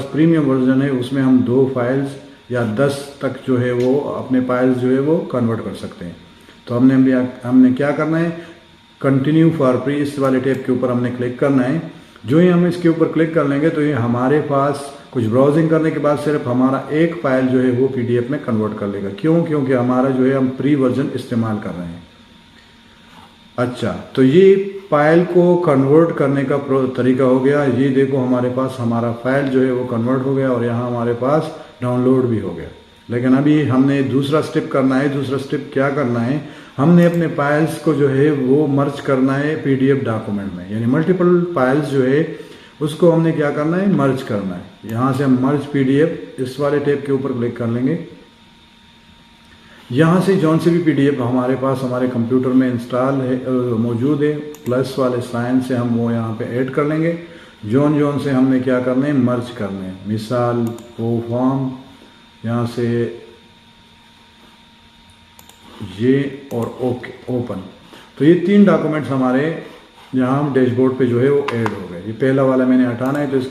Premium version है उसमें हम 2 फाइल्स या 10 तक जो है वो अपने फाइल्स जो है वो कन्वर्ट कर सकते हैं। तो हमने क्या करना है, कंटिन्यू फॉर फ्री इस वाले टैब के ऊपर हमने क्लिक करना है। जो ही हम इसके ऊपर क्लिक कर लेंगे तो ये हमारे पास कुछ ब्राउजिंग करने के बाद सिर्फ हमारा एक फाइल जो है वो PDF में कन्वर्ट कर लेगा। क्यों? क्योंकि हमारा जो है हम प्री वर्जन इस्तेमाल कर रहे हैं। अच्छा, तो ये फाइल को कन्वर्ट करने का तरीका हो गया। ये देखो हमारे पास हमारा फाइल जो है वो कन्वर्ट हो गया और यहाँ हमारे पास डाउनलोड भी हो गया। लेकिन अभी हमने दूसरा स्टेप करना है। दूसरा स्टेप क्या करना है, हमने अपने फाइल्स को जो है वो मर्ज करना है PDF डॉक्यूमेंट में, यानी मल्टीपल फाइल्स जो है उसको हमने क्या करना है, मर्ज करना है। यहाँ से हम मर्ज PDF इस वाले टैब के ऊपर क्लिक कर लेंगे। यहाँ से जौन से भी PDF हमारे पास हमारे कंप्यूटर में इंस्टॉल है मौजूद है, प्लस वाले साइन से हम वो यहाँ पे ऐड कर लेंगे। जौन से हमने क्या करना है, मर्ज करना है। मिसाल वो फॉर्म, यहाँ से ये और ओके ओपन। तो ये 3 डॉक्यूमेंट्स हमारे यहाँ डैशबोर्ड पे जो है वो ऐड हो गए। ये पहला वाला मैंने हटाना है तो